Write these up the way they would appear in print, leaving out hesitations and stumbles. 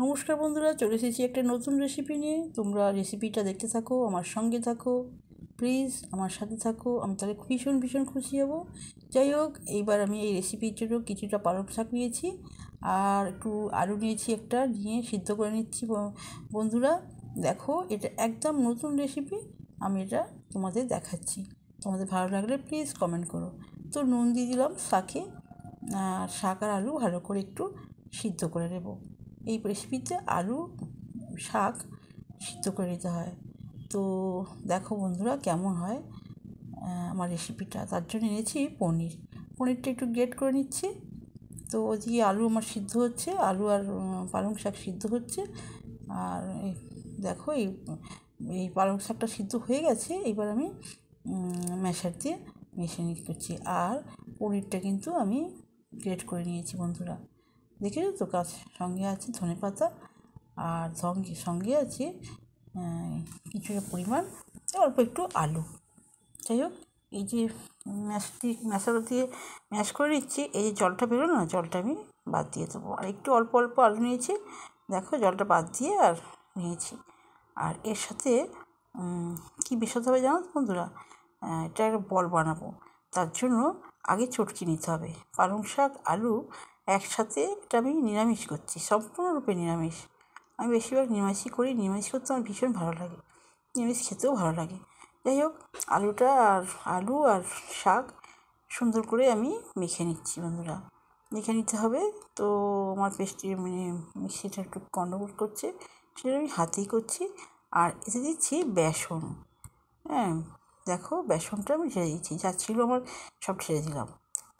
নমস্কার বন্ধুরা, চলে এসেছি একটা নতুন রেসিপি নিয়ে। তোমরা রেসিপিটা দেখতে থাকো, আমার সঙ্গে থাকো, প্লিজ আমার সাথে থাকো। আমি তাহলে ভীষণ ভীষণ খুশি হব। যাই হোক, এইবার আমি এই রেসিপির জন্য কিছুটা পালং শাক নিয়েছি আর একটু আলু নিয়েছি, একটা নিয়ে সিদ্ধ করে নিচ্ছি। বন্ধুরা দেখো, এটা একদম নতুন রেসিপি, আমি এটা তোমাদের দেখাচ্ছি। তোমাদের ভালো লাগলে প্লিজ কমেন্ট করো। তো নুন দিয়ে দিলাম শাকে, আর শাক আর আলু ভালো করে একটু সিদ্ধ করে নেব। এই রেসিপিতে আলু শাক সিদ্ধ করে নিতে হয়। তো দেখো বন্ধুরা কেমন হয় আমার রেসিপিটা। তার জন্য এনেছি পনিরটা একটু গ্রেট করে নিচ্ছি। তো ওদিকে আলু আমার সিদ্ধ হচ্ছে, আলু আর পালং শাক সিদ্ধ হচ্ছে। আর দেখো এই পালং শাকটা সিদ্ধ হয়ে গেছে। এবার আমি ম্যাশার দিয়ে মেশে করছি। আর পনিরটা কিন্তু আমি গ্রেট করে নিয়েছি বন্ধুরা। দেখেছো তো, সঙ্গে আছে ধনেপাতা, আর সঙ্গে আছে কিছুটা পরিমাণ অল্প একটু আলু। যাই হোক, এই যে ম্যাশার দিয়ে ম্যাশ করে নিচ্ছি, এই যে জলটা বেরোলো না, জলটা আমি বাদ দিয়ে দেবো। আর একটু অল্প অল্প আলু নিয়েছি, দেখো জলটা বাদ দিয়ে আর নিয়েছি। আর এর সাথে কী মেশাতে হবে জানো তো বন্ধুরা, এটা একটা বল বানাবো। তার জন্য আগে চটকে নিতে হবে পালং শাক আলু একসাথে। এটা আমি নিরামিষ করছি, সম্পূর্ণরূপে নিরামিষ। আমি বেশিরভাগ নিরামিষই করি, নিরামিষ করতে আমার ভীষণ ভালো লাগে, নিরামিষ খেতেও ভালো লাগে। যাই হোক, আলু আর শাক সুন্দর করে আমি মেখে নিচ্ছি বন্ধুরা, মেখে নিতে হবে। তো আমার মিক্সিটা একটু গন্ডগোল করছে, সেটা আমি হাতেই করছি। আর এতে দিচ্ছি বেসন। হ্যাঁ, দেখো বেসনটা আমি ঢেলে দিচ্ছি, যা ছিল আমার সব ঢেলে দিলাম।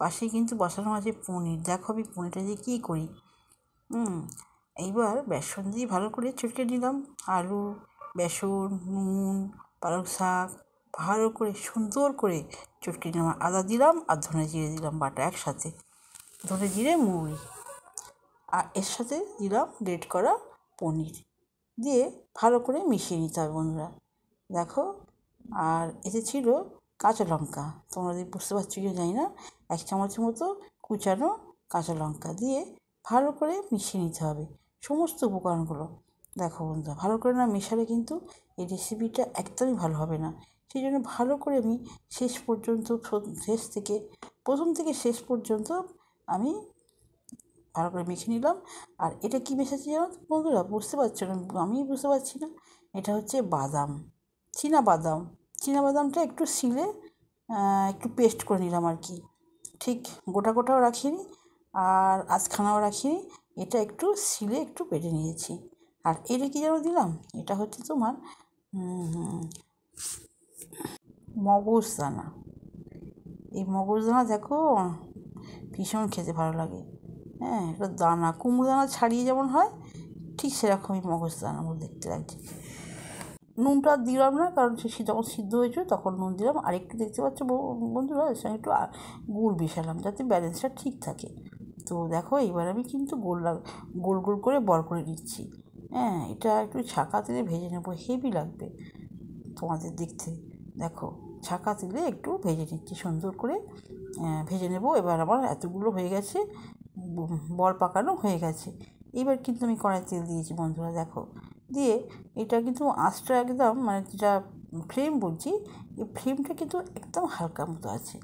পাশেই কিন্তু বসানো আছে পনির। দেখো আমি পনিরটা দিয়ে কী করি। এইবার বেসন দিয়ে ভালো করে চটকে নিলাম। আলু, বেসন, নুন, পালং শাক ভালো করে সুন্দর করে চটকে নিলাম। আদা দিলাম আর ধনে জিরে দিলাম বাটা একসাথে, ধনে জিরে মৌরি। আর এর সাথে দিলাম গ্রেট করা পনির, দিয়ে ভালো করে মিশিয়ে নিতে হবে বন্ধুরা। দেখো, আর এতে ছিল কাঁচা লঙ্কা, তোমরা বুঝতে পারছো কি জানি না, 1 চামচের মতো কুচানো কাঁচা লঙ্কা দিয়ে ভালো করে মিশিয়ে নিতে হবে সমস্ত উপকরণগুলো। দেখো বন্ধুরা, ভালো করে না মেশালে কিন্তু এই রেসিপিটা একদমই ভালো হবে না। সেই জন্য ভালো করে আমি প্রথম থেকে শেষ পর্যন্ত আমি ভালো করে মেখে নিলাম। আর এটা কী মেশাচ্ছি জানো বন্ধুরা, বুঝতে পারছো না, আমি বুঝতে পারছি না। এটা হচ্ছে বাদাম, বাদামটা একটু শিলে একটু পেস্ট করে নিলাম আর কি। ঠিক গোটাও রাখিনি আর আধখানাও রাখিনি, এটা একটু শিলে একটু বেটে নিয়েছি। আর এটা কী যেন দিলাম, এটা হচ্ছে তোমার মগজদানা। এই মগজদানা দেখো ভীষণ খেতে ভালো লাগে। হ্যাঁ, এটা দানা, কুমড়ো দানা ছাড়িয়ে যেমন হয় ঠিক সেরকমই মগজদানাগুলো দেখতে লাগছে। নুনটা দিলাম না, কারণ সে যখন সিদ্ধ হয়েছিল তখন নুন দিলাম। আর একটু দেখতে পাচ্ছ বন্ধুরা, এর সঙ্গে একটু গুড় মেশালাম যাতে ব্যালেন্সটা ঠিক থাকে। তো দেখো, এবার আমি কিন্তু গোল গোল করে বল করে নিচ্ছি। হ্যাঁ, এটা একটু ছাঁকা তেলে ভেজে নেবো, হেভি লাগবে তোমাদের দেখতে। দেখো, ছাঁকা তেলে একটু ভেজে নিচ্ছি সুন্দর করে, ভেজে নেব। এবার আমার এতগুলো হয়ে গেছে, বল পাকানো হয়ে গেছে। এবার কিন্তু আমি কড়াই তেল দিয়েছি বন্ধুরা, দেখো দিয়ে এটা কিন্তু আঁচটা একদম, মানে যেটা ফ্লেম বলছি, এই ফ্লেমটা কিন্তু একদম হালকা মতো আছে,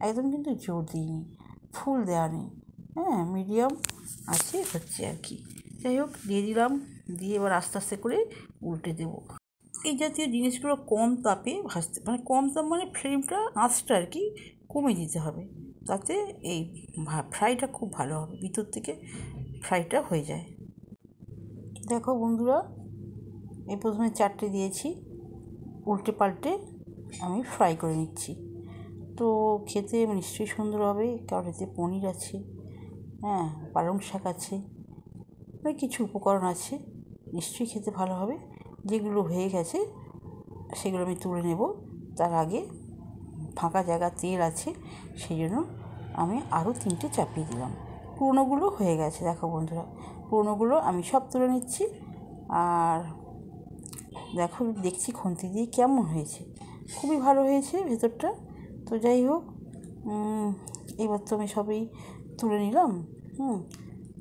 একদম কিন্তু জোর দিইনি, ফুল দেওয়া নেই। হ্যাঁ, মিডিয়াম আছে হচ্ছে আর কি। যাই হোক, দিয়ে দিলাম, দিয়ে এবার আস্তে আস্তে করে উল্টে দেবো। এই জাতীয় জিনিসগুলো কম তাপে ভাজতে, মানে কম তাপ মানে ফ্লেমটা, আঁচটা আর কি কমে দিতে হবে, তাতে এই ফ্রাইটা খুব ভালো হবে, ভিতর থেকে ফ্রাইটা হয়ে যায়। দেখো বন্ধুরা, এই প্রথমে 4টে দিয়েছি, উল্টে পাল্টে আমি ফ্রাই করে নিচ্ছি। তো খেতে নিশ্চয়ই সুন্দর হবে, কারণ এতে পনির আছে, হ্যাঁ, পালং শাক আছে, মানে কিছু উপকরণ আছে, নিশ্চয়ই খেতে ভালো হবে। যেগুলো হয়ে গেছে সেগুলো আমি তুলে নেব। তার আগে ফাঁকা জায়গা তেল আছে, সেই জন্য আমি আরও 3টে চাপিয়ে দিলাম। পুরোনোগুলো হয়ে গেছে, দেখো বন্ধুরা, পুরোনোগুলো আমি সব তুলে নিচ্ছি। আর দেখো, দেখছি খুন্তি দিয়ে কেমন হয়েছে, খুবই ভালো হয়েছে ভেতরটা। তো যাই হোক, এবার তো আমি সবই তুলে নিলাম।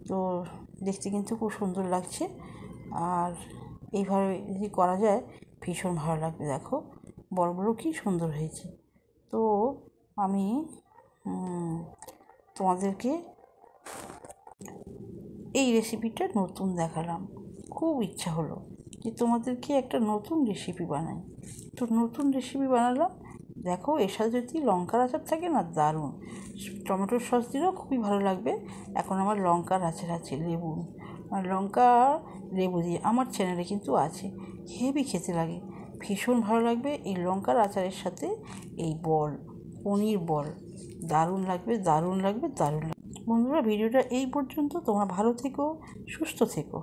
তো দেখতে কিন্তু খুব সুন্দর লাগছে। আর এইভাবে যদি করা যায় ভীষণ ভালো লাগবে। দেখো বলগুলো কি সুন্দর হয়েছে। তো আমি তোমাদেরকে এই রেসিপিটা নতুন দেখালাম। খুব ইচ্ছা হলো যে তোমাদেরকে একটা নতুন রেসিপি বানাই। তো নতুন রেসিপি বানালাম। দেখো এর সাথে যদি লঙ্কার আচার থাকে না, দারুণ। টমেটোর সস দিলেও খুবই ভালো লাগবে। এখন আমার লঙ্কার আচার আছে, লেবু লঙ্কা লেবু দিয়ে আমার চ্যানেলে কিন্তু আছে। হেভি খেতে লাগে, ভীষণ ভালো লাগবে এই লঙ্কার আচারের সাথে। এই বল, পনির বল, দারুণ লাগবে, দারুণ লাগবে, দারুণ লাগবে। বন্ধুরা, ভিডিওটা এই পর্যন্ত। তোমরা ভালো থেকো, সুস্থ থেকো।